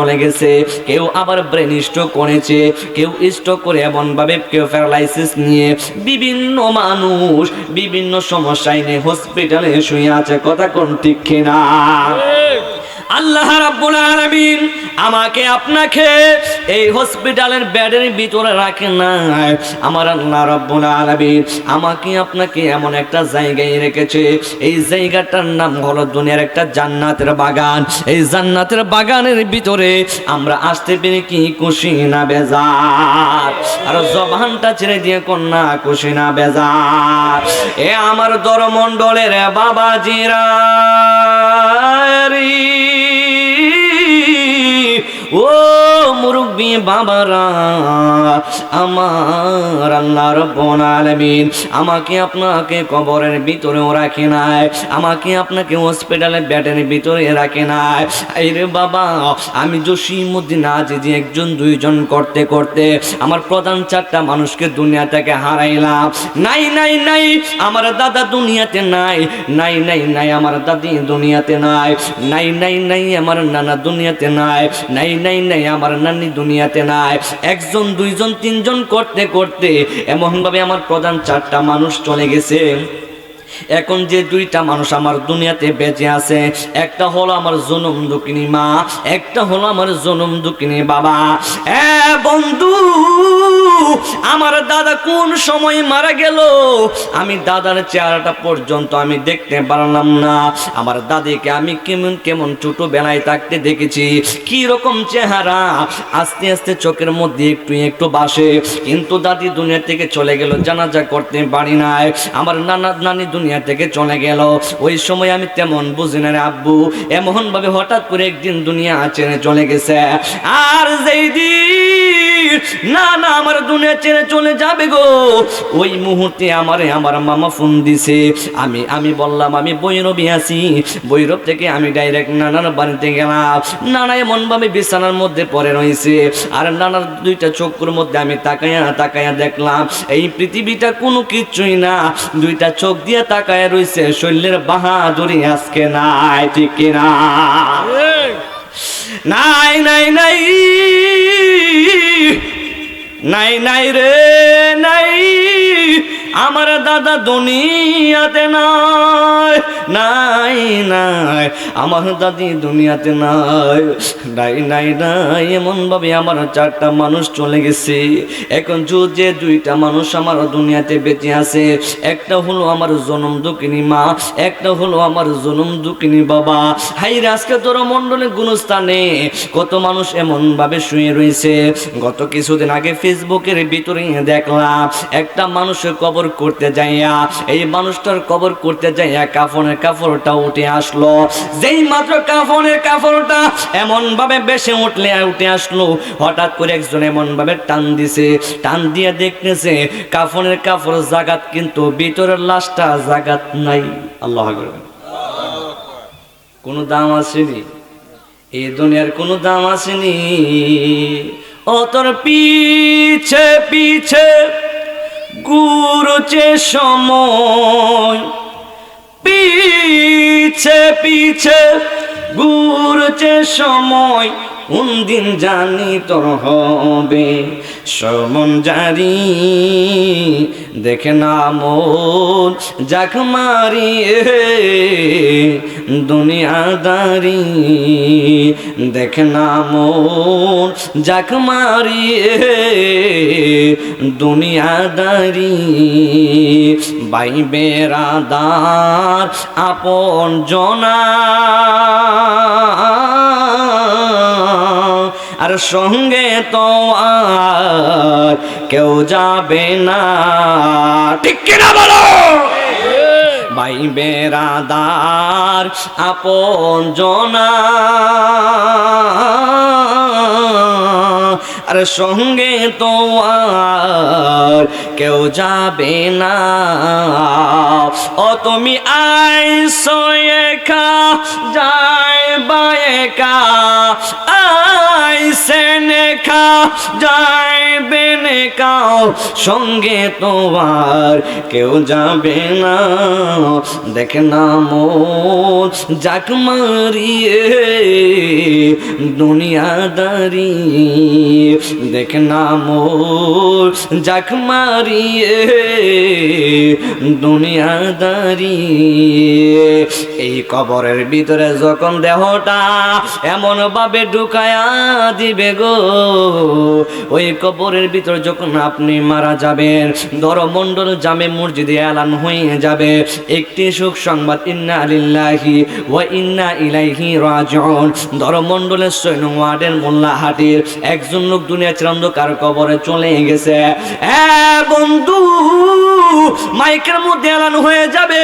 চলে গেছে, কেউ আবার ব্রেন স্ট্রোক করেছে, কেউ স্ট্রোক করে এমনভাবে কেউ প্যারালাইসিস নিয়ে বিভিন্ন মানুষ বিভিন্ন সমস্যায় নিয়ে হসপিটালে শুয়ে আছে। কথা কোন ঠিক কিনা? আল্লাহ রাব্বুল আলামিন আমাকে আপনাকে এই হসপিটালের বেডের ভিতরে রাখেন না। আমার আল্লাহ রাব্বুল আলামিন আমাকে আপনাকে এমন একটা জায়গায় রেখেছে, এই জায়গাটার নাম হলো দুনিয়ার একটা জান্নাতের বাগান। এই জান্নাতের বাগানের ভিতরে আমরা আসতে পেরে কি খুশি না বেজার? আর জবানটা ছেড়ে দিয়ে কন্যা খুশি না বেজার? এ আমার দরমণ্ডলের বাবাজিরা ও মুরব্বি বাবারা, আমার আল্লাহ রাব্বুল আলামিন আমাকে আপনাকে কবরের ভিতরেও রাখে নাই, আমাকে আপনাকে হসপিটালের বেডের ভিতরে রাখে নাই। আরে বাবা, আমি জসিমউদ্দিন আজিজি একজন দুইজন করতে করতে আমার প্রধান চারটা মানুষকে দুনিয়া থেকে হারাইলাম। নাই নাই নাই আমার দাদা দুনিয়াতে নাই, নাই নাই নাই আমার দাদি দুনিয়াতে নাই, নাই নাই নাই আমার নানা দুনিয়াতে নাই, নাই নাই নাই আমার নানি দুনিয়াতে নাই। একজন দুইজন তিনজন করতে করতে এমনভাবে আমার প্রধান চারটা মানুষ চলে গেছে। এখন যে দুইটা মানুষ আমার দুনিয়াতে বেঁচে আছে, একটা হলো আমার জনম দুঃখিনী মা, একটা হলো আমার জনম দুঃখিনী বাবা। বন্ধু, আমার দাদা কোন সময় মারা গেল আমি দাদার চেহারাটা পর্যন্ত আমি দেখতে পারলাম না। আমার দাদিকে আমি কেমন কেমন ছোটবেলায় থাকতে দেখেছি, কি রকম চেহারা, আস্তে আস্তে চোখের মধ্যে একটু একটু বাসে। কিন্তু দাদি দুনিয়া থেকে চলে গেল, জানাজা করতে পারি নাই। আমার নানি দুনিয়া থেকে চলে গেল, ওই সময় আমি তেমন বুঝি না রে আব্বু। এমন ভাবে হঠাৎ করে একদিন দুনিয়া ছেড়ে চলে গেছে। আর যেই দিন না না আমার দুনিয়া ছেড়ে চলে যাবে গো, ওই মুহূর্তে আমার মামা ফোন দিছে। আমি বললাম আমি ভৈরবে আছি। ভৈরব থেকে আমি ডাইরেক্ট নানার বাড়িতে গেলাম। নানা এমন ভাবে বিছানার মধ্যে পড়ে রয়েছে, আর নানার দুইটা চোখের মধ্যে আমি তাকায়া তাকায়া দেখলাম এই পৃথিবীটা কোনো কিছুই না। দুইটা চোখ দিয়ে তাকায়া রয়েছে, শরীরের বাহাদুরি আজকে নাই, ঠিক কিনা? নাই নাই নাই নাই নাই রে নাই, আমার দাদা দুনিয়াতে নাই, নাই নাই আমার দাদি দুনিয়াতে নাই, নাই নাই নাই এমন ভাবে আমার চারটা মানুষ চলে গেছে। এখন যে দুইটা মানুষ আমার দুনিয়াতে বেঁচে আছে, একটা হলো আমার জনম দুঃখিনী মা, একটা হলো আমার জনম দুঃখিনী বাবা। হাইরে আজকে তোর মণ্ডলে গুণস্থানে কত মানুষ এমন ভাবে শুয়ে রয়েছে। গত কিছুদিন আগে ফেসবুকের ভিতরে দেখলাম একটা মানুষের কবর করতে যাইয়া, এই মানুষটার কবর করতে যাইয়া কাফনের কাপড়টা উঠে আসলো। যেই মাত্র কাফনের কাপড়টা এমন ভাবে বেশে উঠে আসলো, হঠাৎ করে একজন এমন ভাবে টান দিছে, টান দিয়ে দেখতেছে কাফনের কাপড় জাগাত, কিন্তু ভিতরের লাশটা জাগাত নাই। আল্লাহু আকবার। কোনো দাম আসেনি এই দুনিয়ার, কোনো দাম আসেনি। ও তোর পিছে পিছে ঘুরছে সময়, পিছে পিছে ঘুরছে সময়, কোন দিন জানি তোর হবে সমন জারি। দেখে না মন যাক মারিয়ে দুনিয়াদারি, দেখে না মন যাক মারিয়ে দুনিয়াদারি। ভাই বেরাদার আপন জনা আর সঙ্গে তো আর কেউ যাবে না, ঠিক কিনা বলো? ভাই বেরাদার আপন জনা আর সঙ্গে তো আর কেউ যাবে না। ও তুমি আইসো একা যাইবা একা, আইসে নেখা যায় যাইবেন কাও সঙ্গে তোমার কেউ যাবে না, দেখ না মন যাক মারিয়ে দুনিয়াদারি, দেখ না মন যাক মারিয়ে দুনিয়াদারি। এই কবরের ভিতরে যখন দেহটা এমন ভাবে ঢুকায়া দিবে গো, ওই কবরের ভিতরে যখন আপনি মারা যাবেন, দরমণ্ডল জামে মসজিদে এলান হয়ে যাবে একটি সুখ সংবাদ, ইন্না লিল্লাহি ওয়া ইন্না ইলাইহি রাজিউন। দরমণ্ডলের 6 নং ওয়ার্ডের মোল্লাহাটির একজন লোক দুনিয়া ছেড়ে অন্ধকার কবরে চলে গেছে। বন্ধু, মাইকের মধ্যে এলান হয়ে যাবে,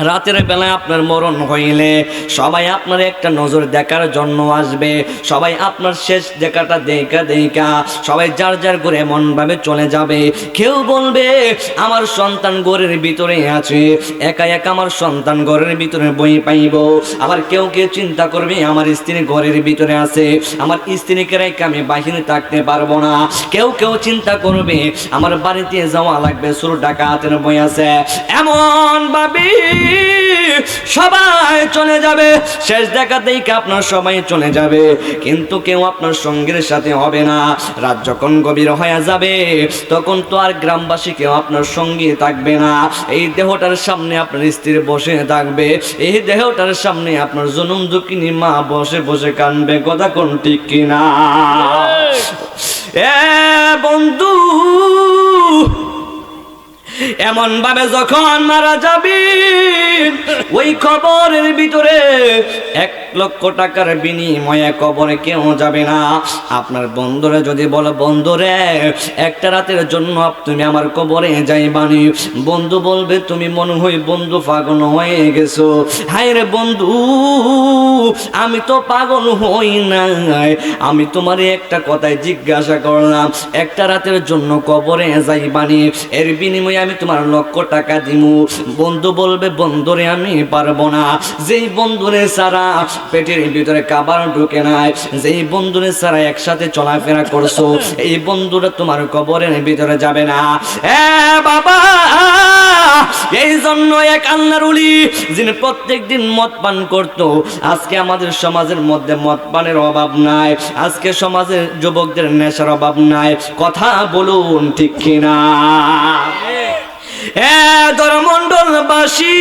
রাতের বেলায় আপনার মরণ হইলে সবাই আপনার একটা নজর দেখার জন্য আসবে, সবাই আপনার শেষ দেখাটা দেখা সবাই যার যার ঘরে এমন ভাবে চলে যাবে। কেউ বলবে আমার সন্তান ঘরের ভিতরে আছে, একা একা আমার সন্তান ঘরের ভিতরে বই পাইব। আবার কেউ কেউ চিন্তা করবে আমার স্ত্রী ঘরের ভিতরে আছে, আমার স্ত্রীকে রেখে আমি বাহিরে থাকতে পারবো না। কেউ কেউ চিন্তা করবে আমার বাড়িতে যাওয়া লাগবে, চোর ডাকাতের বই আছে। এমন ভাবে সবাই চলে যাবে, শেষ দেখাতেই আপনার সবাই চলে যাবে, কিন্তু কেউ আপনার সঙ্গের সাথে হবে না। রাত যখন গভীর হয়ে যাবে তখন তো আর গ্রামবাসী কেউ আপনার সঙ্গে থাকবে না। এই দেহটার সামনে আপনার স্ত্রী বসে থাকবে, এই দেহটার সামনে আপনার জনম দুঃখিনী মা বসে বসে কানবে। কথা কোন ঠিক কিনা? বন্ধু, এমন ভাবে যখন মারা যাবে ওই কবরের ভিতরে 1 লক্ষ টাকার বিনিময়ে কবরে কেউ যাবে না। আপনার বন্ধুরা যদি বলো বন্ধুরে একটা রাতের জন্য তুমি আমার কবরে যাইবানি, বন্ধু বলবে তুমি মনে হয় বন্ধু পাগল হয়ে গেছো। হায় রে বন্ধু, আমি তো পাগল হই নাই, আমি তোমার একটা কথাই জিজ্ঞাসা করলাম, একটা রাতের জন্য কবরে যাইবানি, এর বিনিময়ে আমি তোমার 1 লক্ষ টাকা দিমু। বন্ধু বলবে বন্ধুরে আমি পারবো না, যেই বন্ধুরে সারা পেটের ভিতরে খাবার ঢুকে নাই, যেই বন্ধুরে সারা একসাথে চলাফেরা করছো, এই বন্ধুরা তোমার কবরের ভিতরে যাবে না। বাবা, এই জন্য এক আল্লাহর ওলি যিনি প্রত্যেক দিন মদ পান করতো, আজকে আমাদের সমাজের মধ্যে মদ পানের অভাব নাই, আজকে সমাজের যুবকদের নেশার অভাব নাই। কথা বলুন ঠিক কিনা? দরমণ্ডলবাসী,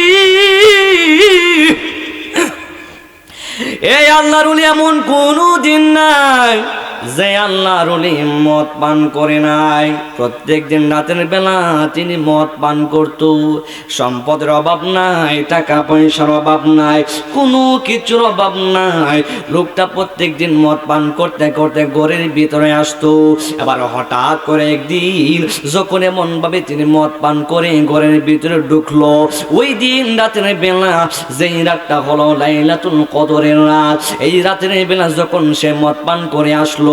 এই আল্লাহর ওলি এমন কোনো দিন নাই যে আল্লাহর ওলি মদ পান করে নাই। প্রত্যেক দিন রাতের বেলা তিনি মদ পান করত। সম্পদের অভাব নাই, টাকা পয়সার অভাব নাই, কোনো কিছুর অভাব নাই। লোকটা প্রত্যেক দিন মদ পান করতে করতে ঘরের ভিতরে আসতো। এবার হঠাৎ করে একদিন যখন এমন ভাবে তিনি মদ পান করে ঘরের ভিতরে ঢুকলো, ওই দিন রাতের বেলা, যেই রাতটা হলো লাইলাতুল কদরের রাত, এই রাতের বেলা যখন সে মদ পান করে আসলো,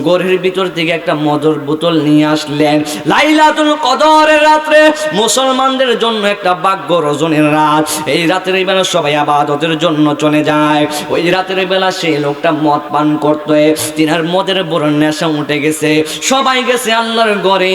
ঘরের ভিতর থেকে একটা মদের বোতল নিয়ে আসলেন। লাইলাতুল কদরের রাতে মুসলমানদের জন্য একটা ভাগ্য রজনীর রাত। এই রাতের বেলা সবাই ইবাদতের জন্য চলে যায়। ওই রাতের বেলা সেই লোকটা মদ পান করতে, তিনার মদের বড় নেশা উঠে গেছে। সবাই গেছে আল্লাহর ঘরে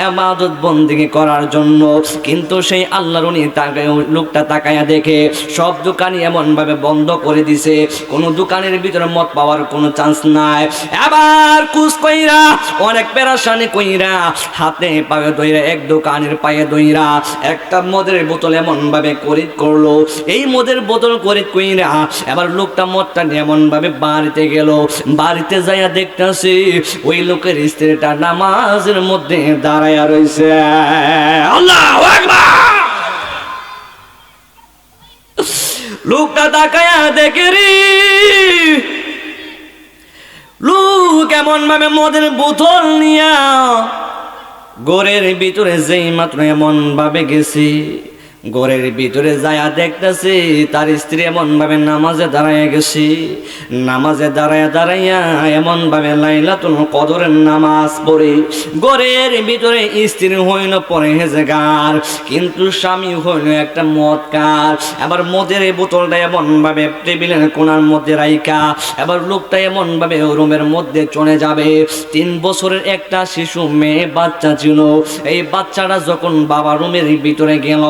ইবাদত বন্দেগী করার জন্য, কিন্তু সেই আল্লাহর উনি তাকায়, লোকটা তাকায়া দেখে সব দোকানই এমন ভাবে বন্ধ করে দিছে, কোনো দোকানের ভিতরে মদ পাওয়ার কোনো চান্স নাই। আবার কুস কইরা অনেক পেরাশানি কইরা হাতে পায়ে দইরা এক দোকানের পায়ে দইরা একটা মদের বোতল এমন ভাবে খরিদ করলো। এই মদের বোতল খরিদ কইরা এবার লোকটা মদটা এমন ভাবে বাড়িতে গেল। বাড়িতে যাইয়া দেখতেছি ওই লোকের স্ত্রীটা নামাজের মধ্যে দাঁড়ায়া রইছে। আল্লাহু আকবার! লোকটা তাকায়া দেখে রে, লোক এমন ভাবে মদের বোতল নিয়া ঘরের ভিতরে যেই মাত্র এমন ভাবে গেছে, ঘরের ভিতরে যায়া দেখতেছে তার স্ত্রী এমন ভাবে নামাজে দাঁড়াইয়া গেছে, নামাজে দাঁড়াইয়া এমন ভাবে লাইলাতুল কদরের নামাজ পড়ে। ঘরের ভিতরে স্ত্রী হইল পরহেজগার, কিন্তু স্বামী হইল একটা মদকার। এবার মদের বোতলটা এমন ভাবে টেবিলের কোণার মধ্যে রাইখা এবার লোকটা এমন ভাবে রুমের মধ্যে চলে যাবে। 3 বছরের একটা শিশু মেয়ে বাচ্চা ছিল। এই বাচ্চাটা যখন বাবা রুমের ভিতরে গেল,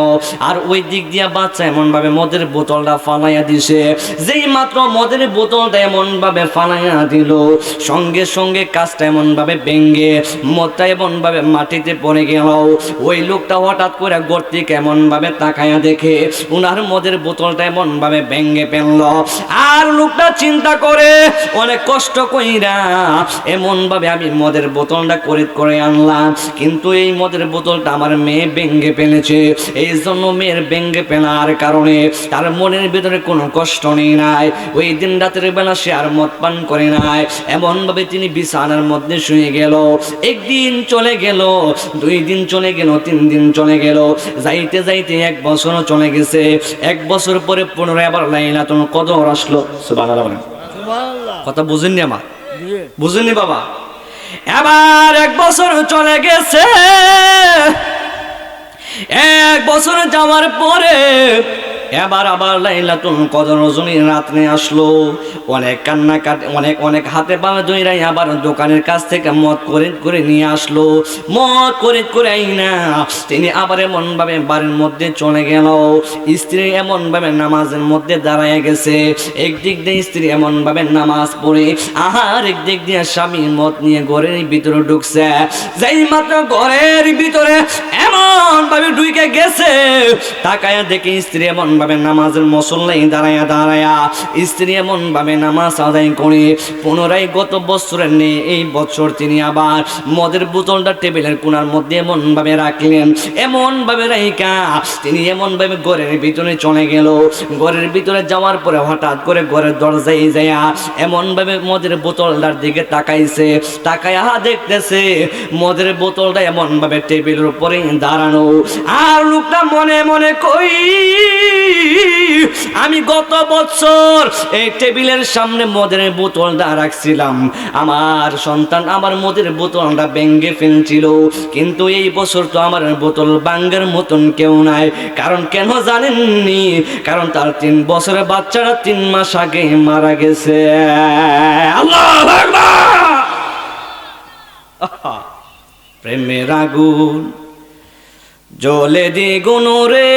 আর ওই দিক দিয়া বাচ্চা এমন ভাবে মদের বোতলটা ফালাইয়া দিছে। যেই মাত্র মদের বোতলটা এমন ভাবে ফালাইয়া দিল, সঙ্গে সঙ্গে কাজটা এমন ভাবে ভেঙ্গে মদটা এমন ভাবে মাটিতে পড়ে গেল। ওই লোকটা হঠাৎ করে ঘর থেকে এমন ভাবে তাকায়া দেখে উনার মদের বোতলটা এমন ভাবে ভেঙ্গে ফেলল। আর লোকটা চিন্তা করে অনেক কষ্ট কইরা এমন ভাবে আমি মদের বোতলটা করে আনলাম, কিন্তু এই মদের বোতলটা আমার মেয়ে ভেঙ্গে ফেলেছে। এই জন্য মেয়ের ভেঙ্গে ফেলার কারণে তার মনের ভিতরে কোনো কষ্ট নেই নাই। ওই দিন রাতের বেলা সে আর মদ পান করে নাই। এমন ভাবে তিনি বিছানার মধ্যে শুয়ে গেল। 1 দিন চলে গেল, 2 দিন চলে গেল, 3 দিন চলে গেল, যাইতে যাইতে 1 বছরও চলে গেছে। 1 বছর পরে পুনরায় আবার লাইলাতুল কদর আসলো। সুবহানাল্লাহ। কথা বুঝেননি আমার? বুঝেননি বাবা? এবার 1 বছর চলে গেছে। 1 বছর যাওয়ার পরে এবার আবার লাইলাতুল কদর রজনীর রাত্রে আসলো। অনেক কান্নাকাটি, অনেক হাতে পায়ে ধইরাই আবার দোকানের কাছ থেকে মদ করে নিয়ে আসলো। মদ করে আইনা তিনি আবার এমন ভাবে বাড়ির মধ্যে চলে গেল। স্ত্রী এমন ভাবে নামাজের মধ্যে দাঁড়ায় গেছে। একদিক দিয়ে স্ত্রী এমন ভাবে নামাজ পড়ে, আর একদিক দিয়ে স্বামী মদ নিয়ে ঘরের ভিতরে ঢুকছে। যেই মাত্র ঘরের ভিতরে এমন ভাবে ঢুকে গেছে, তাকায়া দেখে স্ত্রী এমন ভাবে নামাজের মুসল্লায় দাঁড়ায়া স্ত্রী এমন ভাবে নামাজ আদায় করে পুনরায় গত বছরের নেই এই বছর তিনি আবার মদের বোতলটা টেবিলের কোণার মধ্যে এমন ভাবে রাখলেন। এমন ভাবে রাইকা তিনি এমন ভাবে ঘরের ভিতরে চলে গেল। ঘরের ভিতরে যাওয়ার পরে হঠাৎ করে ঘরের দরজায় যায়া এমন ভাবে মদের বোতলটার দিকে তাকাইছে। তাকায়া দেখতেছে মদের বোতলটা এমন ভাবে টেবিলের উপরে দাঁড়ানো। আর লোকটা মনে মনে কই, আমি গত বছর এই টেবিলের সামনে মদের বোতলটা রাখছিলাম, আমার সন্তান আমার মদের বোতলটা ভেঙ্গে ফেলছিল, কিন্তু এই বছর তো আমার বোতল ভাঙ্গার মতন কেউ নাই। কারণ কেন জানেননি? কারণ তার 3 বছরের বাচ্চারা 3 মাস আগে মারা গেছে। আল্লাহু আকবার। প্রেমের আগুন জ্বলে দ্বিগুণ রে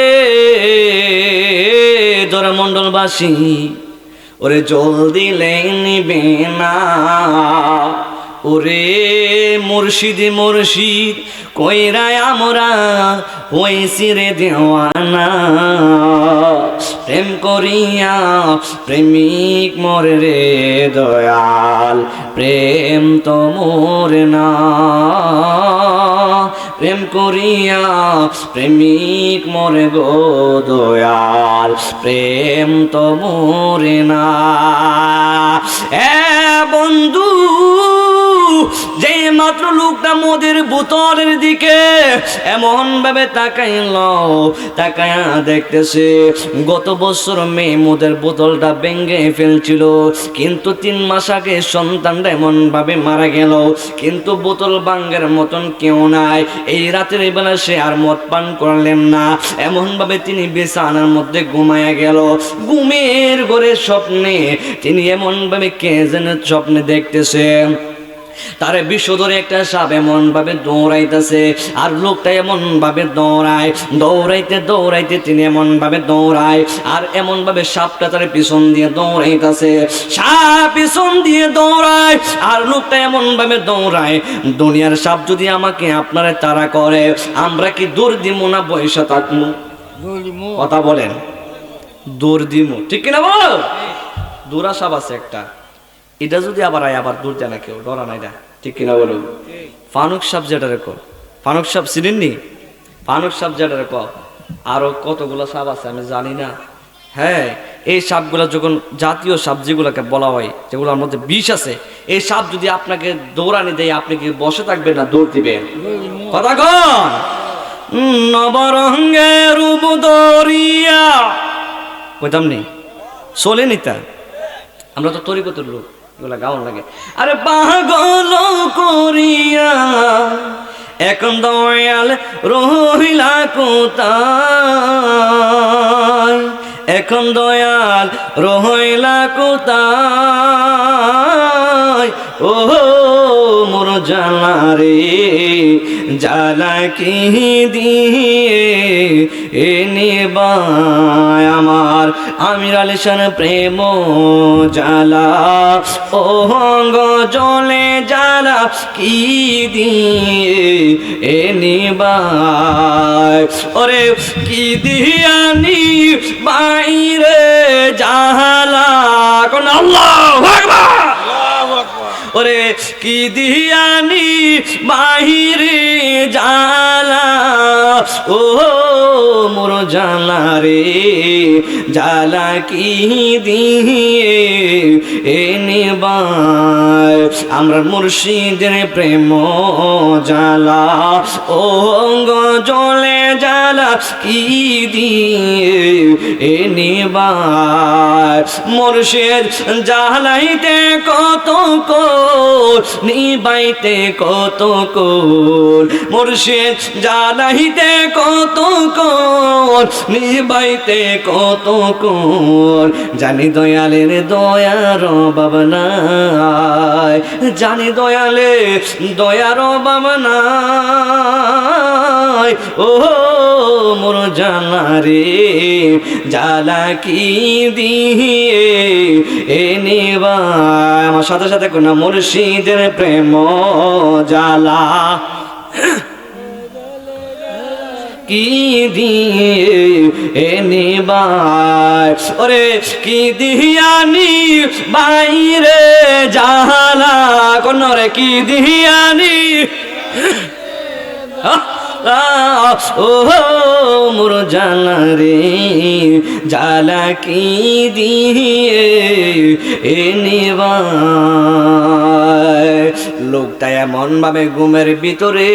দরমণ্ডলবাসী, ওরে জল দিলে নিবে না। ওরে মুর্শিদ কইরায় আমরা হইছি রে দেওয়ানা। প্রেম করিয়া প্রেমিক মরে রে দয়াল, প্রেম তো মরে না। প্রেম করিয়া প্রেমিক মরে গো দয়াল, প্রেম তো মরে না। বন্ধু, যে মাত্র লোকটা মদের বোতলের দিকে এমন ভাবে তাকায়া দেখতেছে গত বছর মেয়ে মদের বোতলটা ভেঙে ফেলছিল, কিন্তু 3 মাস আগে সন্তানটা এমন ভাবে মারা গেল, কিন্তু বোতল ভাঙ্গার মতন কেউ নাই। এই রাতের বেলা সে আর মদ পান করলেন না। এমন ভাবে তিনি বিছানার মধ্যে ঘুমায়া গেল। ঘুমের ঘরে স্বপ্নে তিনি এমন ভাবে কে যেন স্বপ্নে দেখতেছে তারে বিষধরে একটা সাপ এমন ভাবে দৌড়াইতেছে, আর লোকটা এমন ভাবে দৌড়াইতে তিনি এমন ভাবে দৌড়ায়, আর এমন ভাবে সাপটা তার পিছন দিয়ে দৌড়াইতেছে। সাপ পিছন দিয়ে দৌড়ায় আর লোকটা এমন ভাবে দৌড়ায়। দুনিয়ার সাপ যদি আমাকে আপনারে তাড়া করে, আমরা কি দৌড় দিব না বসে থাকবো? কথা বলেন, দৌড় দিব, ঠিক কিনা বল? দৌড়া সাপ আছে একটা, এটা যদি আবার দূর যায় না, কেউ ডরা নাই, ঠিক কিনা বলো? ফানুক সাপ যেটা রেখো, ফানুক সাপ চিনেননি? ফানুক সাপ যেটা রেখো, আরো কতগুলো সাপ আছে আমি জানি না। হ্যাঁ, এই সাপগুলো যখন জাতীয় সাপ যেগুলোকে বলা হয়, যেগুলোর মধ্যে বিষ আছে, এই সাপ যদি আপনাকে দৌড়ানি দেয়, আপনি কি বসে থাকবেন না দৌড় দিবেন? কথা কন। নবরঙ্গের রূপ দরিয়া কইতাম নেই চলে নিতা আমরা তো তরিকতের লোক এগুলা গাওয়ার লাগে আরে পাগল করিয়া এখন দয়াল রহিলা কোথায় এখন দয়াল রহিলা কোথায় ও মোর জানা রে জ্বালা কি দিয়ে এ নিবায় আমার আমির আলিশান প্রেম জ্বালা ও অঙ্গ জলে জ্বালা কি দিয়ে এ নিবায় ওরে কি দিয়ানি বাইরে জ্বালা কোন আল্লাহু আকবার ওরে কি দিয়ানি বাহিরে জ্বালা ও মোর জালা রে জ্বালা কি দিয়ে এ নিবায় আমরা মুর্শিদের প্রেম জ্বালা ও অঙ্গ জলে জ্বালা কি দিয়ে এ নিবায় মুর্শিদ জ্বালাইতে কত নিবাইতে কত কোল মুর্শিদ জ্বালাইতে কত কোল নিবাইতে কত কোল জানি দয়ালের দয়ার বাবনায় জানি দয়ালে দয়ার বাবনায় ও মোর জানা রে জ্বালা কি দিয়ে এ নিবায় আমার সাথে সাথে কোন মুর্শিদের প্রেম জ্বালা কি দিয়ে এ নিবায় ওরে কি দিয়ানি বাইরে জ্বালা কোন রে কি দিয়ানি ও মোর জালা রে জ্বালা কি দিয়ে এ নিবায় লোকটা এমন ভাবে ঘুমের ভিতরে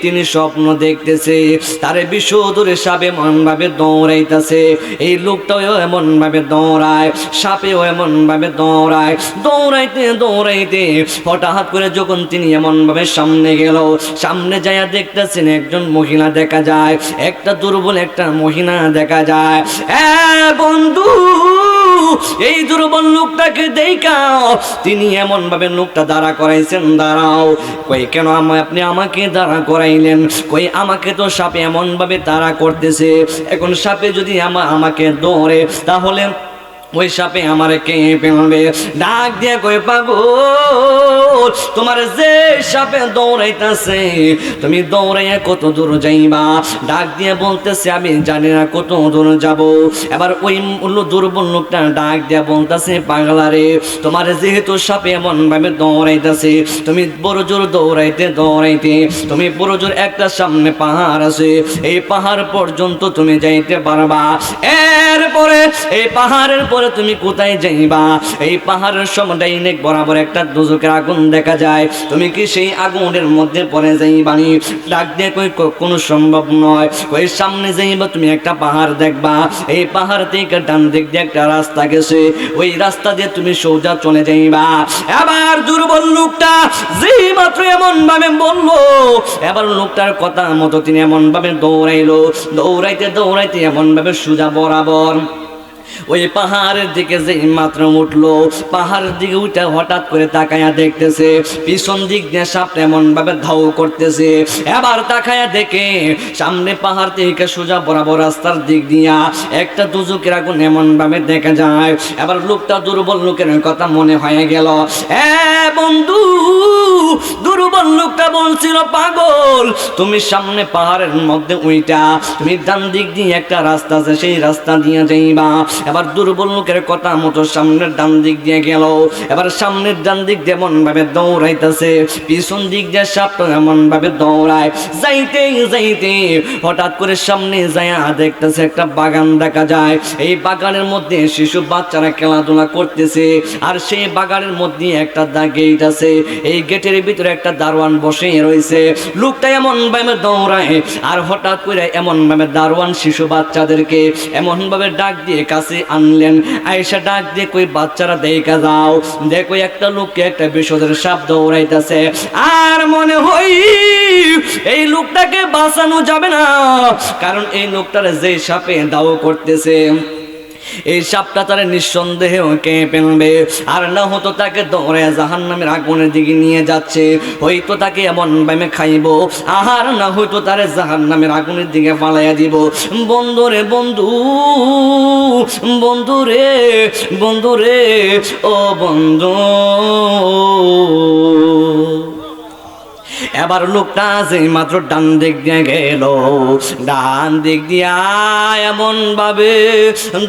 তিনি স্বপ্ন দেখতেছে তারে বিষধরে সাপে এমন ভাবে দৌড়াইতেছে এই লোকটাও এমন ভাবে দৌড়ায় সাপেও এমন ভাবে দৌড়ায় দৌড়াইতে দৌড়াইতে হঠাৎ করে যখন তিনি এমন ভাবে সামনে গেল সামনে যাইয়া দেখতেছেন একজন মহিলা দেখা যায় একটা দুর্বল একটা মহিলা দেখা যায় বন্ধু এই দুর্বল লোকটাকে দেখাও তিনি এমন ভাবে লোকটা দাঁড়া করাইছেন দাঁড়াও কই কেন আপনি আমাকে দাঁড়া করাইলেন কই আমাকে তো সাপে এমন ভাবে তাড়া করতেছে এখন সাপে যদি আমাকে দৌড়ে তাহলে ওই সাপে আমারে কে ফেলবে ডাক দিয়ে কই পাগল তোমার যে সাপে দৌড়াইতেছে তুমি দৌড়াইয়া কত দূর যাইবা ডাক দিয়ে বলতেছে আমি জানি না কত দূর যাব এবার ওই দুর্বল লোকটা ডাক দিয়ে বলতেছে পাগলা রে তোমার যেহেতু সাপে এমন ভাবে দৌড়াইতেছে তুমি বড় জোর দৌড়াইতে দৌড়াইতে তুমি বড় জোর একটা সামনে পাহাড় আছে এই পাহাড় পর্যন্ত তুমি যাইতে পারবা এরপরে এই পাহাড়ের পরে তুমি কোথায় যাইবা এই পাহাড়ের সময় নেক বরাবর একটা দুজকের আগুন দেখা যায় তুমি কি সেই আগুনের মধ্যে পড়ে যাইবানি ডাক দিয়ে কই কোনো সম্ভব নয় কই সামনে যাইবা তুমি একটা পাহাড় দেখবা এই পাহাড় থেকে ডান দিক দিয়ে একটা রাস্তা গেছে ওই রাস্তা দিয়ে তুমি সোজা চলে যাইবা এবার দুর্বল লোকটা যেই মাত্র এমন ভাবে বললো এবার লোকটার কথা মতো তিনি এমন ভাবে দৌড়াইলো দৌড়াইতে দৌড়াইতে এমন ভাবে সোজা বরাবর ওই পাহাড়ের দিকে যে মাত্র উঠলো পাহাড়ের দিকে উঠে হঠাৎ করে তাকায়া দেখতেছে পিছন দিক দিয়ে সাপটা এমন ভাবে ধাও করতেছে এবার তাকায়া দেখে সামনে পাহাড় থেকে সোজা বরাবর রাস্তার দিক দিয়া একটা দুজকের আগুন এমন ভাবে দেখা যায় এবার লোকটা দুর্বল লোকের কথা মনে হয়ে গেল বন্ধু দুর্বল লোকটা বলছিল পাগল তুমি সামনে পাহাড়ের মধ্যে উইটা তুমি ডান দিক দিয়ে একটা রাস্তা আছে সেই রাস্তা দিয়ে যাইবা এবার দুর্বল লোকের কথা মতো সামনের ডান দিক দিয়ে গেল এবার সামনের ডান দিক দিয়ে এমন ভাবে দৌড়াইতেছে পিছন দিক দিয়ে সাপটা এমন ভাবে দৌড়ায় যাইতে যাইতে হঠাৎ করে সামনে যায়া দেখতেছে একটা বাগান দেখা যায় এই বাগানের মধ্যে শিশু বাচ্চারা খেলাধুলা করতেছে আর সেই বাগানের মধ্যে একটা গেট আছে এই গেটের ভিতরে একটা দারোয়ান বসে রয়েছে। লোকটা এমন ভাবে দৌড়ায় আর হঠাৎ করে এমন ভাবে দারোয়ান শিশু বাচ্চাদেরকে এমন ভাবে ডাক দিয়ে কাছে আনলেন। আয়েশা ডাক দিয়ে কই বাচ্চারা দেখা যাও, দেখো একটা লোককে একটা বিষধর সাপ দৌড়াইতেছে। আর মনে হয় এই লোকটাকে বাঁচানো যাবে না, কারণ এই লোকটার যে সাপে দাও করতেছে এই সাপটা তারা নিঃসন্দেহে কে ফেলবে, আর না হতো তাকে দৌড়ে জাহান্নামের আগুনের দিকে নিয়ে যাচ্ছে, হয়তো তাকে এমন ভাবে খাইব, আর না হয়তো তারে জাহান্নামের আগুনের দিকে ফালাইয়া দিব। বন্ধুরে বন্ধু, বন্ধুরে বন্ধুরে, ও বন্ধু। এবার লোকটা যে মাত্র ডান দিক দিয়ে গেল, ডান দিক দিয়া এমন ভাবে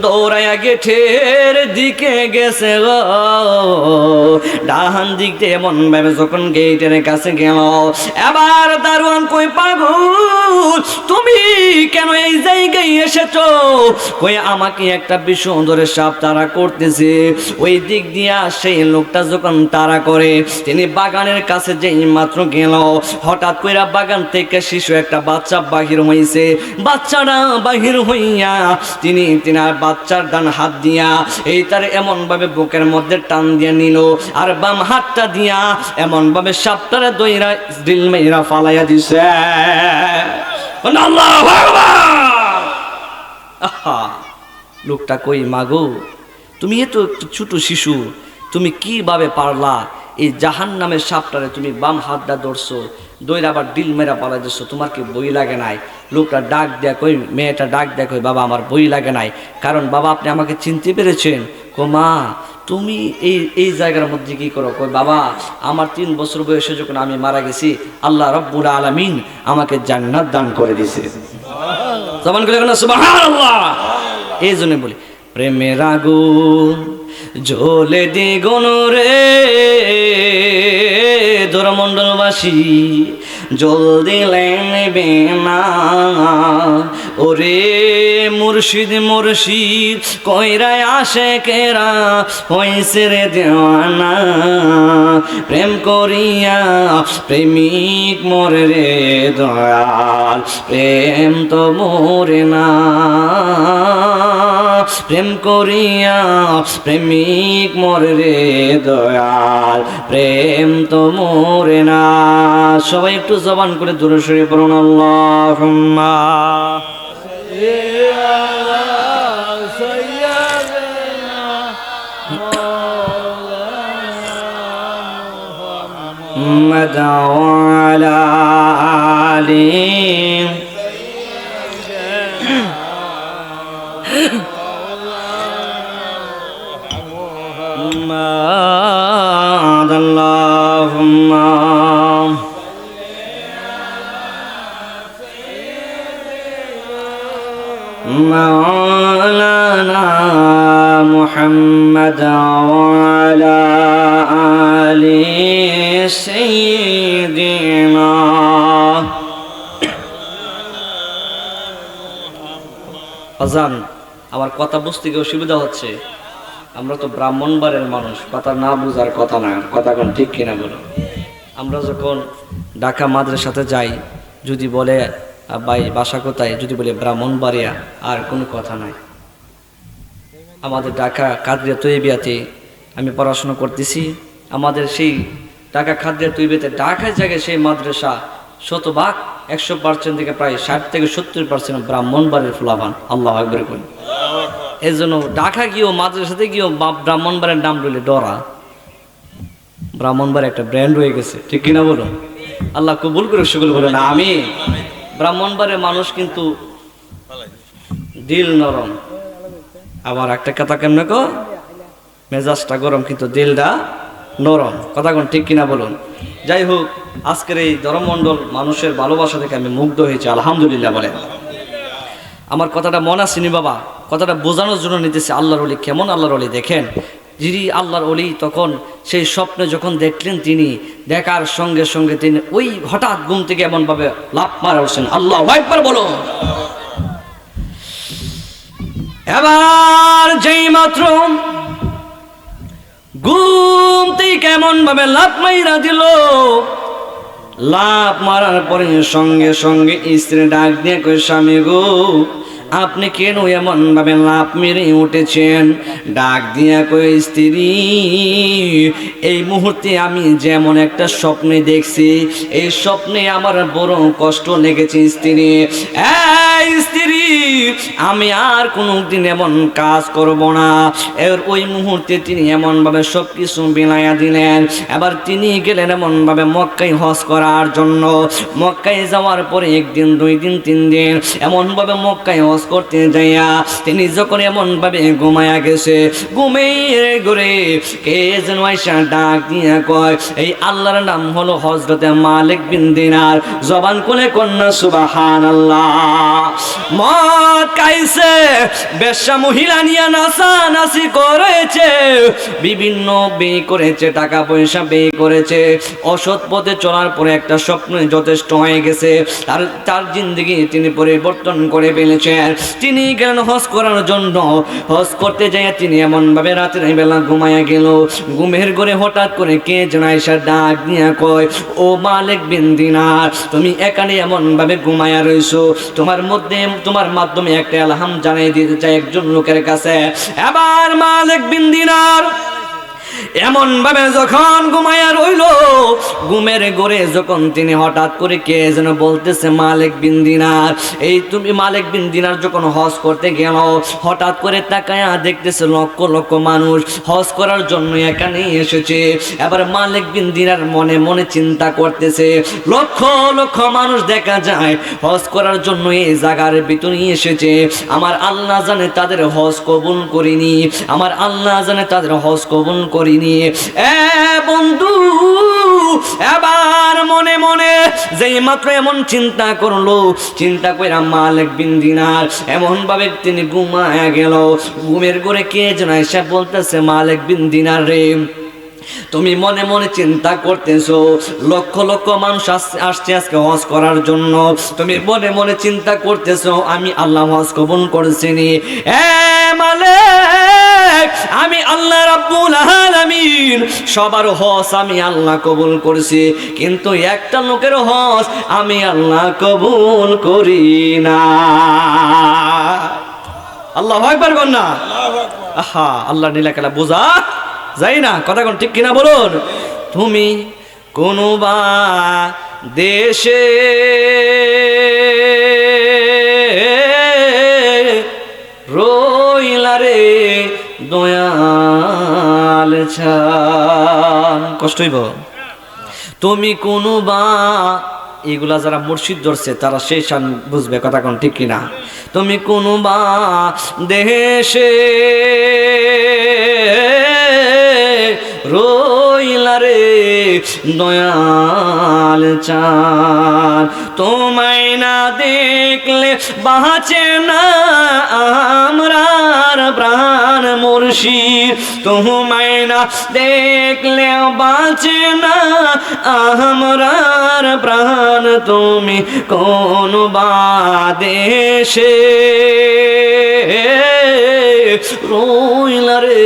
দৌড়াইয়া গেটের দিকে গেছে গো। ডান দিক দিয়ে এমন ভাবে যখন গেটের কাছে গেল, এবার দারোয়ান কই পাগল তুমি কেন এই জায়গায় এসেছো? কই আমাকে একটা বিষধর সাপ তাড়া করতেছে। ওই দিক দিয়া সেই লোকটা যখন তাড়া করে, তিনি বাগানের কাছে যেই মাত্র গেল, হঠাৎ কইরা বাগান থেকে শিশু একটা বাচ্চা বাহির হইছে। বাচ্চাটা বাহির হইয়া তিনি বাচ্চার ডান হাত দিয়া এই তার এমন ভাবে বুকের মধ্যে টান দিয়ে নিল, আর বাম হাতটা দিয়া এমন ভাবে সাপটারে দইরা দিল মেরা ফালাইয়া দিছে। আল্লাহু আকবার। আহা, লোকটা কই মাগো তুমি তো একটু ছোট শিশু, তুমি কিভাবে পারলা এই জাহান্নামের সাপটারে তুমি বাম হাতটা ধরছো, দইরা আবার ডিল মেরা পালা দিচ্ছ, তোমার কি বই লাগে নাই? লোকটা ডাক দেয়া কই, মেয়েটা ডাক দেয়া কই বাবা আমার বই লাগে নাই, কারণ বাবা আপনি আমাকে চিনতে পেরেছেন। কো মা তুমি এই জায়গার মধ্যে কি করো? কই বাবা আমার 3 বছর বয়সে যখন আমি মারা গেছি, আল্লাহ রাব্বুল আলামিন আমাকে জান্নাত দান করে দিয়েছে। জবান করে বলেন সুবহানাল্লাহ। এই জন্য বলি প্রেমের আগুন জ্বলে দ্বিগুণ রে ধরমণ্ডলবাসী, জল দিলে নেবে না। ওরে মুর্শিদ মুর্শিদ কইরায় আসে কেরা হইছে রে দেওয়ানা, প্রেম করিয়া প্রেমিক মরে রে দয়াল, প্রেম তো মরে না। প্রেম করিয়া প্রেমিক মরে রে দয়াল, প্রেম তো মরে না। সবাই একটু জবান করে দূরে সরে পড়ুন আল্লাহুম্মা মুহাম্মাদ ওয়া আলা আলিহি Allahumma Maulana Muhammad wa ala ali Sayyidina। আজান আমার কথা বুঝতে কি অসুবিধা হচ্ছে? আমরা তো ব্রাহ্মণবাড়ির মানুষ, কথা না বুঝার কথা না, কথা কোন ঠিক কিনা বলো? আমরা যখন ঢাকা মাদ্রাসাতে যাই, যদি বলে ভাই বাসা কোথায়, যদি বলে ব্রাহ্মণবাড়িয়া, আর কোনো কথা নাই। আমাদের ঢাকা কাদরিয়া তৈবিয়াতে আমি পড়াশোনা করতেছি, আমাদের সেই ঢাকা কাদরিয়া তৈবিয়াতে ঢাকায় জায়গায় সেই মাদ্রাসা 100% 100% থেকে প্রায় 60 থেকে 70% ব্রাহ্মণবাড়ির ফুলাবান। আল্লাহু আকবার কই। এই জন্য ঢাকা গিয়েও মাদ্রাসাতে গিয়েও ব্রাহ্মণবাড়ির নাম বলে ডরা। ব্রাহ্মণবাড়ি একটা ব্র্যান্ড হয়ে গেছে, ঠিক কিনা বলো? আল্লাহ কবুল করে সকল বলে না আমি। ব্রাহ্মণবাড়ির মানুষ কিন্তু দিল নরম, আবার একটা কথা কেমন কো মেজাজটা গরম কিন্তু দিলটা নরম, কথা কোন ঠিক কিনা বলুন? যাই হোক, আজকের এই ধর্মমণ্ডল মানুষের ভালোবাসা থেকে আমি মুগ্ধ হয়েছি, আলহামদুলিল্লাহ বলে। আমার কথাটা মনে আসেনি বাবা, কথাটা বোঝানোর জন্য নিতেছে। আল্লাহর ওলি কেমন আল্লাহর ওলি দেখেন, যিনি আল্লাহর ওলি তখন সেই স্বপ্নে যখন দেখলেন, তিনি দেখার সঙ্গে সঙ্গে তিনি ওই হঠাৎ ঘুম থেকে এমনভাবে লাফ মারা উঠছেন। আল্লাহু আকবার বলো। এবার যেই মাত্র ঘুম থেকে এমন ভাবে লাফ মাইরা দিল, লাফ মারার পরে সঙ্গে সঙ্গে স্ত্রী ডাক দিয়ে কই, স্বামী গো আপনি কেন এমন ভাবে লাফ মেরে উঠেছেন? ডাক দিয়া কই, স্ত্রী এই মুহূর্তে আমি যেমন একটা স্বপ্নে দেখছি, এই স্বপ্নে আমার বড় কষ্ট লেগেছে স্ত্রী। এই স্ত্রী আমি আর কোনোদিন এমন কাজ করব না। এর ওই মুহূর্তে তিনি এমন ভাবে সবকিছু বিলাইয়া দিলেন। এবার তিনি গেলেন এমন ভাবে মক্কায় হজ করার জন্য। মক্কায় যাওয়ার পরে একদিন, 2 দিন, 3 দিন এমন ভাবে মক্কায় হজ করতে যাইয়া তিনি যখন এমন ভাবে ঘুমায়া গেছে, ঘুমের ঘরে কে যেন আইসা ডাক দিয়া কয়, এই আল্লাহর নাম হলো হযরতে মালিক বিন দিনার। জবান খুলে কন্যা সুবহানাল্লাহ। মদ খাইছে, বেশ্যা মহিলা নিয়ে নাচানাচি করেছে, বিভিন্ন ব্যয় করেছে, টাকা পয়সা ব্যয় করেছে। অসৎ পথে চলার পরে একটা স্বপ্ন যথেষ্ট হয়ে গেছে। তার জিন্দগি তিনি পরিবর্তন করে ফেলেছেন। তিনি গেলেন হজ করার জন্য। হজ করতে যাই তিনি এমন ভাবে রাতের বেলা ঘুমায়া গেল। ঘুমের ঘরে হঠাৎ করে কে যেন আইসা ডাক দিয়া কয়, ও মালিক বিন দিনার তুমি এখানে এমন ভাবে ঘুমায়া রইছো, তোমার মাধ্যমে একটা আলহাম জানাই দিতে চাই একজন লোকের কাছে। এবার মালিক বিন দিনার এমন ভাবে যখন ঘুমায়া রইল, ঘুমের ঘরে যখন তিনি হঠাৎ করে কে যেন বলতেছে, মালিক বিন দিনার এই তুমি। মালিক বিন দিনার যখন হজ করতে গেল, হঠাৎ করে তাকায়া দেখতেছে লক্ষ লক্ষ মানুষ হজ করার জন্য এখানে এসেছে। এবার মালিক বিন দিনার মনে মনে চিন্তা করতেছে, লক্ষ লক্ষ মানুষ দেখা যায় হজ করার জন্য এই জায়গার ভিতরে এসেছে, আমার আল্লাহ জানে তাদের হজ কবুল করিনি, আমার আল্লাহ জানে তাদের হজ কবুল করিনি। এ বন্ধু এবার মনে মনে যেই মাত্র এমন চিন্তা করলো, চিন্তা কইরা মালিক বিন দিনার এমন ভাবে তিনি ঘুমায়া গেল। ঘুমের ঘরে কে যেন এসে বলতেছে, মালিক বিন দিনার রে তুমি মনে মনে চিন্তা করতেছো লক্ষ লক্ষ মানুষ আসছে আজকে হজ করার জন্য, তুমি মনে মনে চিন্তা করতেছো আমি আল্লাহ হজ কবুল করেছিনি। মালিক আমি আল্লাহ রাব্বুল আলামিন সবার হজ আমি আল্লাহ কবুল করেছি, কিন্তু একটা লোকের হজ আমি আল্লাহ কবুল করি না। আল্লাহু আকবার বল না। আহা আল্লাহ নীলাকালা বোঝা যাই না, কথা কোন ঠিক কিনা বলুন। তুমি কোনো বা দেশে রইলা রে দয়াল ছান, কষ্ট হইব। তুমি কোনো বা এগুলা যারা মুর্শিদ ধরছে তারা সেই শান বুঝবে, কথা কোন ঠিক কিনা। তুমি কোনো বা দেশে রইলা রে দয়াল চান, তোমায় না দেখলে বাঁচে না আমরার প্রাণ মুর্শিদ, তোমায় না দেখলে বাঁচে না আমরার প্রাণ, তুমি কোন বাদেশে রইলা রে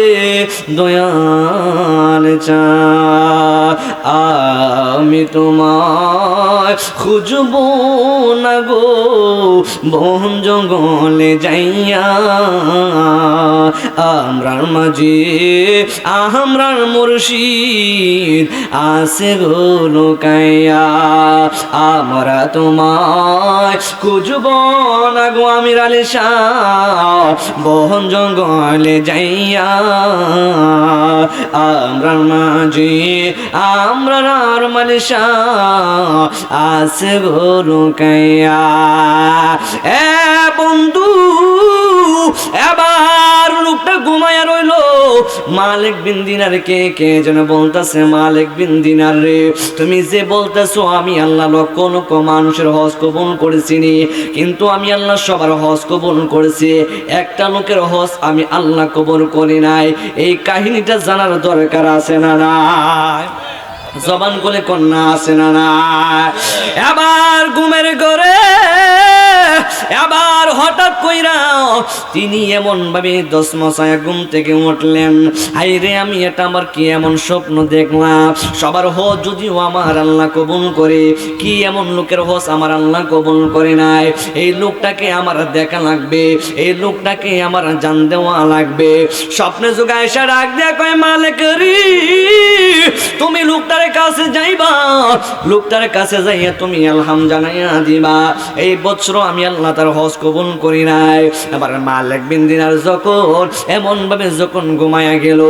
দয়াল চান, আমি তোমায় খুঁজব না গো বন জঙ্গলে যাইয়া, আমরার মাঝে আমরার মুর্শিদ আছে গো লোকাইয়া, আমরা তোমায় খুঁজব না গো আমির আলী শাহ বন জঙ্গলে যাইয়া, আমরার মাঝে আমরার আর মালিশা আছে গো লোকাইয়া। এ বন্ধু এবার লোকটা ঘুমায়া রইল। মালিক বিন দিনার কে যেন বলতেছে, মালিক বিন দিনার রে তুমি যে বলতেছো আমি আল্লাহ লক্ষ লক্ষ মানুষের হজ কবুল করেছিনি, কিন্তু আমি আল্লাহ সবার হজ কবুল করেছি, একটা লোকের হজ আমি আল্লাহ কবুল করি নাই, এই কাহিনীটা জানার দরকার আছে না নাই? জবান করে কন্যা আছে না নাই? এবার ঘুমের ঘরে আবার হঠাৎ কইরা তিনি এমন ভাবে দশমসায় ঘুম থেকে উঠলেন, হাইরে আমি এটা আমার কি এমন স্বপ্ন দেখলাম, সবার হজ যদিও আমার আল্লাহ কবুল করে, কি এমন লোকের হজ আমার আল্লাহ কবুল করে নাই, এই লোকটাকে আমার দেখা লাগবে, এই লোকটাকে আমার জান দেওয়া লাগবে। স্বপ্নে যুগে এসে ডাক দেয়া কয়, মালিক রে তুমি লোকটার কাছে যাইবা, লোকটার কাছে যাইয়া তুমি আলহাম জানাইয়া দিবা, এই বছর আমি আল্লাহ তার হজ কবুল করি নাই। আবার মালিক বিন দিনার যখন এমন ভাবে যখন ঘুমায়া গেল,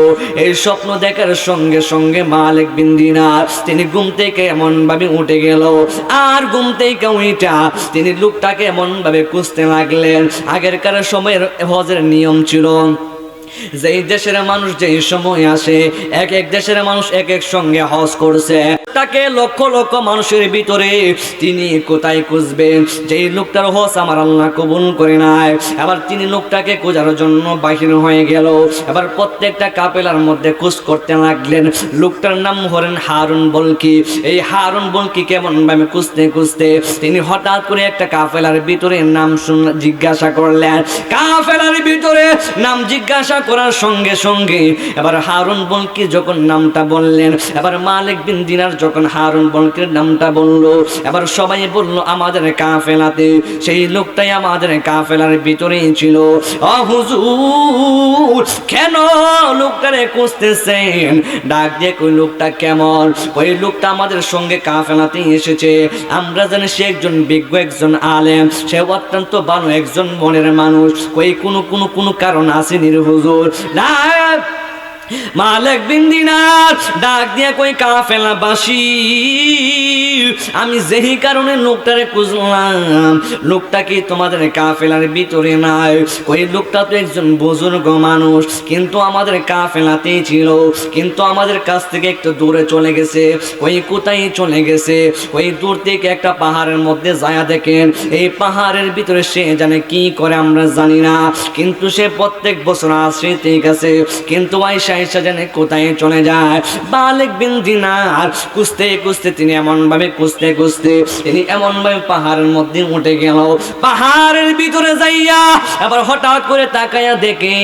এই স্বপ্ন দেখার সঙ্গে সঙ্গে মালিক বিন দিনার তিনি ঘুম থেকে এমন ভাবে উঠে গেল, আর ঘুম থেকে উঠা তিনি লোকটাকে এমন ভাবে খুঁজতে লাগলেন। আগেরকার সময়ের হজের নিয়ম ছিল, যেই দেশের মানুষ যেই সময় আসে, এক এক দেশের মানুষ এক এক সঙ্গে হজ করছে, তাকে লক্ষ লক্ষ মানুষের ভিতরে তিনি কোথায় খুঁজবেন, যেই লোকটার হজ আমার আল্লাহ কবুল করে নাই। আবার তিনি লোকটাকে খোঁজার জন্য বাহির হয়ে গেল, এবার প্রত্যেকটা কাফেলার মধ্যে খোঁজ করতে লাগলেন। লোকটার নাম হলেন হারুন বলকি। এই হারুন বলকি কেমন ভাবে খুঁজতে খুঁজতে তিনি হঠাৎ করে একটা কাফেলার ভিতরে নাম জিজ্ঞাসা করলেন। কাফেলার ভিতরে নাম জিজ্ঞাসা করার সঙ্গে সঙ্গে এবার হারুন বলকি যখন নামটা বললেন, এবার মালিক বিন দিনার যখন হারুন বলকির নামটা বলল, এবার সবাই বলল আমাদের কাফেলাতে সেই লোকটাই আমাদের কাফেলার ভিতরেই ছিল। ও হুজুর, কেন লোকটারে খুঁজতেছেন? ডাক দিয়ে কই লোকটা কেমন? ওই লোকটা আমাদের সঙ্গে কাফেলাতে এসেছে, আমরা জানি সে একজন বিজ্ঞ, একজন আলেম, সে অত্যন্ত ভালো একজন মনের মানুষ, কই কোনো কারণ আসেনি রে হুজুর। না, মালিক বিন দিনার ডাক দিয়া কই কাফেলাবাসী, আমি যেই কারণে লোকটারে খুঁজলাম, লোকটা কি তোমাদের কাফেলার ভিতরে নাই? ওই লোকটা তো একজন বুজুর্গ মানুষ, কিন্তু আমাদের কাফেলাতেই ছিল, কিন্তু আমাদের কাছ থেকে একটু দূরে চলে গেছে। ওই কোথায় চলে গেছে? ওই দূর থেকে একটা পাহাড়ের মধ্যে যায় দেখেন, এই পাহাড়ের ভিতরে সে জানে কি করে আমরা জানি না, কিন্তু সে প্রত্যেক বছর আসে, ঠিক আছে, কিন্তু আয়সা জানে কোথায় চলে যায়। মালিক বিন দিনার খুঁজতে খুঁজতে তিনি এমন ভাবে খুঁজতে খুঁজতে তিনি এমন ভাবে পাহাড়ের মধ্যে উঠে গেল। পাহাড়ের ভিতরে যাইয়া আবার হঠাৎ করে তাকায়া দেখে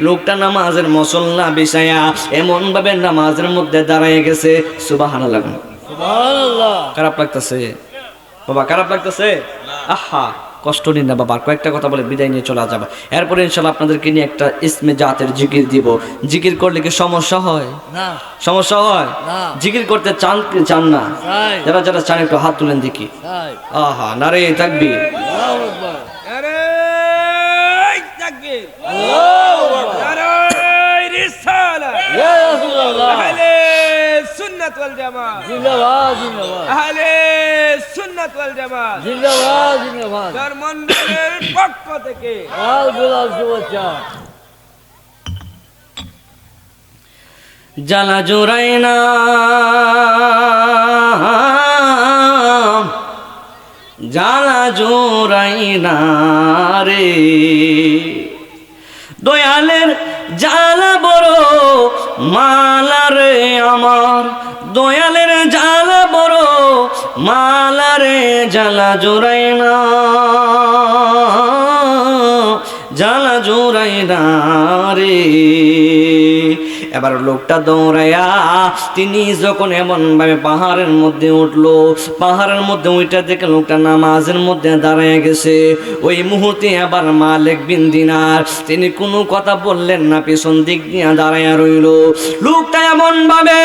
লোকটা নামাজের মুসল্লা বিছায়া এমন ভাবে নামাজের মধ্যে দাঁড়ায় গেছে। সুবহানাল্লাহ, সুবহানাল্লাহ। খারাপ লাগতেছে বাবা? খারাপ লাগতেছে? আহা, কষ্ট নিন না বাবা, কয়েকটা কথা বলে বিদায় নিয়ে চলে যাবে। এরপরে ইনশাল্লাহ আপনাদেরকে নিয়ে একটা ইসমে জাতের জিকির দিব। জিকির করলে কি সমস্যা হয়? না। সমস্যা হয়? না। জিকির করতে চান কি চান না? যারা যারা চান একটু হাত তুলেন দেখি। আহা, নারে তাকবীর, আল্লাহু আকবার, নারে তাকবীর, আল্লাহু আকবার, নারে রিসালাত, ইয়া রাসূলুল্লাহ, আহলে সুন্নাত ওয়াল জামাত জিন্দাবাদ, জিন্দাবাদ, আহলে সুন্নাত ওয়াল জামাত জিন্দাবাদ, জিন্দাবাদ, ধর্মমন্ডলের পক্ষ থেকে লাল গোলাপ শুভেচ্ছা। জ্বালা জোড়াই না, জ্বালা জোড়াই না রে, দয়ালের জ্বালা বড় মালা রে আমার, দয়ালের জ্বালা বড় মালা রে, জ্বালা জোড়াই না, জ্বালা জোড়াই না রে। এবার লোকটা দৌড়াইয়া তিনি যখন এমন ভাবে পাহাড়ের মধ্যে উঠলো, পাহাড়ের মধ্যে ওইটা দেখে লোকটা নামাজের মধ্যে দাঁড়ায় গেছে। ওই মুহূর্তে আবার মালিক বিন দিনার তিনি কোনো কথা বললেন না, পিছন দিক দিয়ে দাঁড়াইয়া রইল। লোকটা এমন ভাবে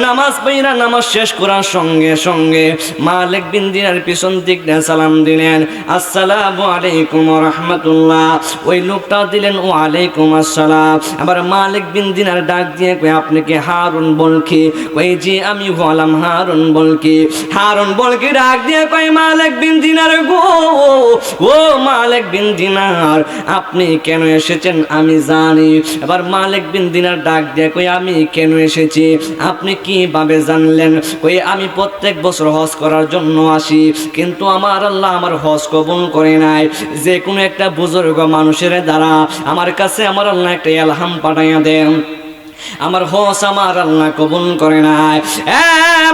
নামাজ পড়া নামাজ শেষ করার সঙ্গে সঙ্গে মালিক বিন দিনার পিছন দিক দিয়ে সালাম দিলেন, আসসালামু আলাইকুম ওয়া রাহমাতুল্লাহ। ওই লোকটা দিলেন ওয়ালাইকুম আসসালাম। আবার মালিক বিন দিনার ডাক দিয়ে কই আপনি কি হারুন বলকি? কই জি আমি হলাম হারুন বলকি। হারুন বলকি ডাক দিয়ে কই মালিক বিন দিনার গো, ও মালিক বিন দিনার আপনি কেন এসেছেন আমি জানি। এবার মালিক বিন দিনার ডাক দিয়ে কই আমি কেন এসেছি আপনি কিভাবে জানলেন? কই আমি প্রত্যেক বছর হজ করার জন্য আসি, কিন্তু আমার আল্লাহ আমার হজ কবুল করে নাই। যে কোনো একটা বুজুর্গ মানুষের দ্বারা আমার কাছে আমার আল্লাহ একটা ইলহাম পাঠাইয়া দেন, আমার হজ আমার আল্লাহ কবুল করে নাই।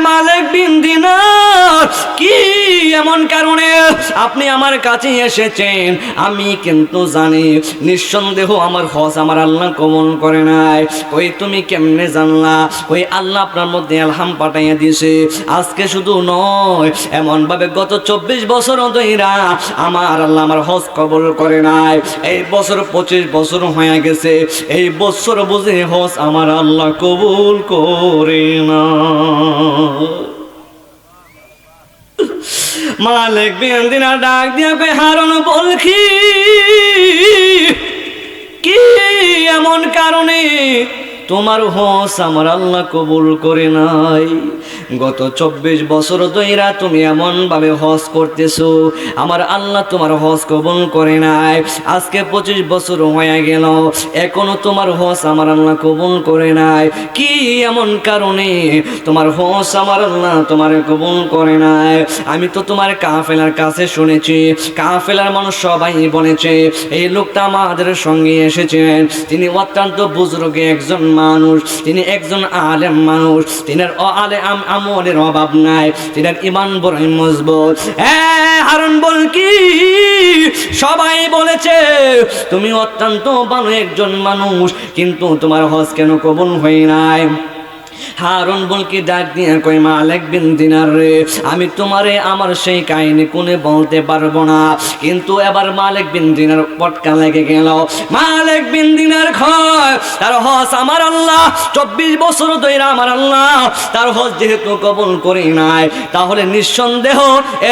মালিক বিন দিনার কি এমন কারণে আপনি আমার কাছে এসেছেন, আমি কিন্তু জানি নিঃসন্দেহ আমার হজ আমার আল্লাহ কবুল করে নাই। কই তুমি কেমনে জানলা? কই আল্লাহ আপনার মধ্যে আলহাম পাঠাইয়া দিয়েছে। আজকে শুধু নয়, এমন ভাবে গত 24 বছর ধইরা আমার আল্লাহ আমার হজ কবুল করে নাই। এই বছর 25 বছর হয়ে গেছে, এই বছর বুঝে হজ আমার আল্লাহ কবুল করে না। মালিক বিন দিনার ডাক দিয়া কই হারুন বলকি কি এমন কারণে তোমার হজ আমার আল্লাহ কবুল করে নাই? গত 24 বছর ধইরা তুমি এমন ভাবে হজ করতেছো, আমার আল্লাহ তোমার হজ কবুল করে নাই। আজকে 25 বছর হয়ে গেল, এখনো তোমার হজ আমার আল্লাহ কবুল করে নাই। কি এমন কারণে তোমার হজ আমার আল্লাহ তোমার কবুল করে নাই? আমি তো তোমার কাফেলার কাছে শুনেছি, কাফেলার মানুষ সবাই বলেছে এই লোকটা আমাদের সঙ্গে এসেছেন, তিনি অত্যন্ত বুজুর্গ একজন মানুষ, তিনি একজন আলেম মানুষ, তিনার আমলের অভাব নাই, তিনার ঈমান বড় মজবুত। হারুন বল কি সবাই বলেছে তুমি অত্যন্ত ভালো একজন মানুষ, কিন্তু তোমার হজ কেন কবুল হয় নাই? হারুন বলকি ডাক দিয়ে কই মালিক বিন দিনার রে, আমি তোমারে আমার সেই কাহিনী কোনে বলতে পারবো না, কিন্তু এবার মালিক বিন দিনার পটকা লেগে গেল। মালিক বিন দিনার খয় তার হজ আমার আল্লাহ 24 বছর ধরে আমার আল্লাহ তার হজ যেহেতু কবুল করি নাই, তাহলে নিঃসন্দেহ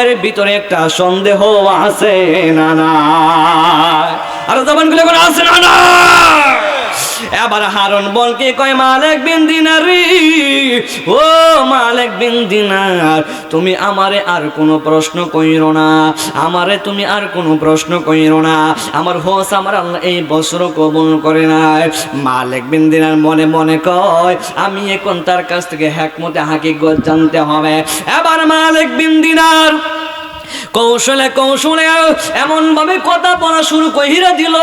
এর ভিতরে একটা সন্দেহ আছে না না? আর জবান গুলো করে আছে না না? এবার হারুন বলকে কয় মালিক বিন দিনার, ও মালিক বিন দিনার, তুমি আমারে আর কোনো প্রশ্ন কইরো না, আমারে তুমি আর কোনো প্রশ্ন কইরো না, আমার হজ আমার আল্লাহ এই বছর কবুল করে নাই। মালিক বিন দিনার মনে মনে কয় আমি এখন তার কাছ থেকে হিকমতে হাকিকত জানতে হবে। এবার মালিক বিন দিনার কৌশলে কৌশলে এমন ভাবে কথা বলা শুরু কইরা দিল,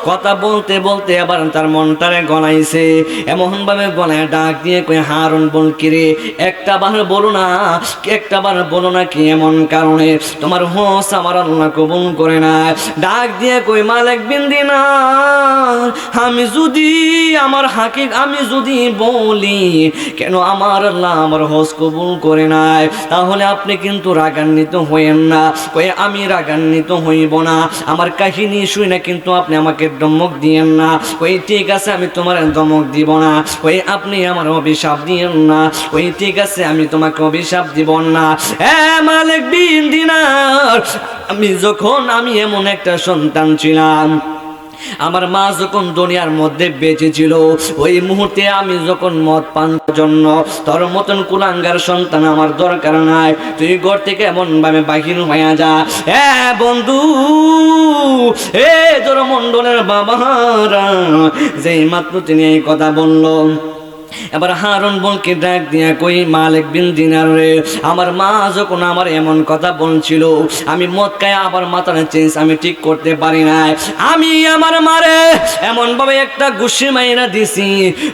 কথা বলতে বলতে আবার তার মনটারে গলাইছে, এমন ভাবে গলায় ডাক দিয়ে কই হারুন বলকি রে, একটা বার বলো না, একটা বার বলো না কি এমন কারণে তোমার হজ আমার আল্লাহ কবুল করে না? ডাক দিয়ে কই মালিক বিন দিনার, আমি যদি আমার আমি যদি বলি কেন আমার আল্লাহ আমার হজ কবুল করে নাই, তাহলে আপনি কিন্তু রাগান্বিত হইেন না। কই আমি রাগান্বিত হইব না, আমার কাহিনী শুই না কিন্তু আপনি আমাকে ধমক দিয়েন না। কই ঠিক আছে আমি তোমার ধমক দিব না। কই আপনি আমার অভিশাপ দিয়েন না। কই ঠিক আছে আমি তোমাকে অভিশাপ দিব না। মালিক বিন দিনার, আমি এমন একটা সন্তান ছিলাম, আমার মা যখন দুনিয়ার মধ্যে বেঁচে ছিল, ওই মুহূর্তে আমি যখন মদ পান জন্য তোর মতন কুলাঙ্গার সন্তান আমার দরকার নাই, তুই ঘর থেকে এমন ভাবে বাহির হয়ে যা। বন্ধু, তোর মন্ডলের বাবারা যেই মাত্র তিনি এই কথা বলল, এবার হারুন বলকে ডাক দিয়া কই মালিক বিন দিনার রে, আমার মা যখন আমার এমন কথা বলছিল, আমি মদ খায় আবার মাথাটা চেঞ্জ আমি ঠিক করতে পারি নাই, আমি আমার মারে এমন ভাবে একটা গুষ্টি মাইরা দিছি,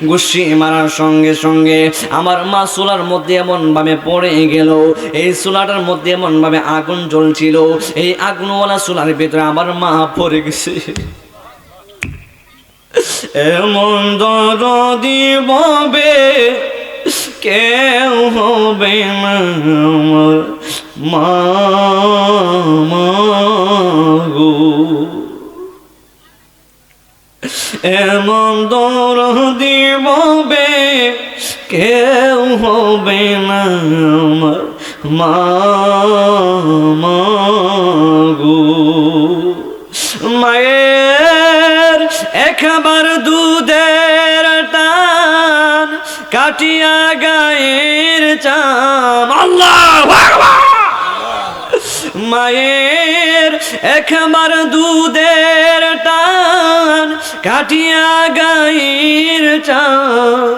গুষ্টি মারার সঙ্গে সঙ্গে আমার মা চুলার মধ্যে এমন ভাবে পড়ে গেল, এই চুলাটার মধ্যে এমন ভাবে আগুন জ্বলছিল, এই আগুনওয়ালা চুলার ভিতরে আমার মা পড়ে গেছে। এমন দরদি ববে কেউ হবে না আমার মা গো, এমন দরদি ববে কেউ হবে না আমার মা গো। মায়ের একবার দুধের টান কাটিয়া গায়ের চাম, আল্লাহু আকবার। মায়ের একবার দুধের টান কাটিয়া গায়ের চাম,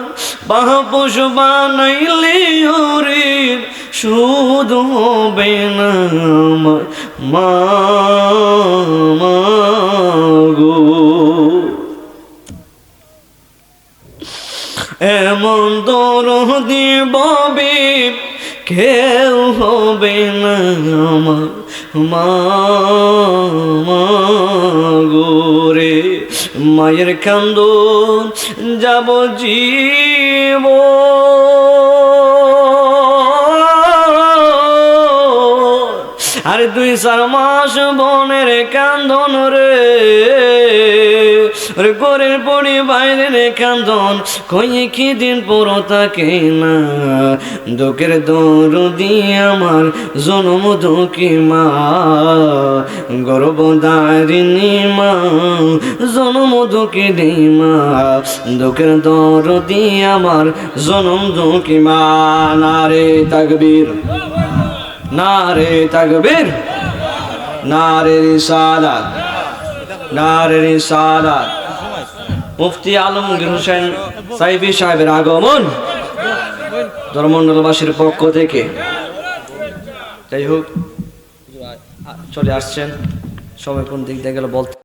বাপস বানাইলে হরির সুদ হবে না মা গো। এমন দরদি ববে কেউ হবে না আমার মা গোরে মায়ের কান্দন যাব জীব আর 2-4 মাস বনের কান্দন রে গোরের পড়ি বাইরের কান্দন কই কি দিন পর থাকে না দুঃখের দরদি আমার জনম দুঃখী মা গর্ভধারিণী মা জনম দুঃখিনী মা দুঃখের দরদি আমার জনম দুঃখী মা নারে তাকবীর নারে তাকবীর নারে রিসালাত নারে রিসালাত মুফতি আলমগীর হোসেন সাইফি সাহেবের আগমন ধর্মমণ্ডলবাসীর পক্ষ থেকে যাই হোক চলে আসছেন সবাই কোন দিক দিয়ে গেল বলতে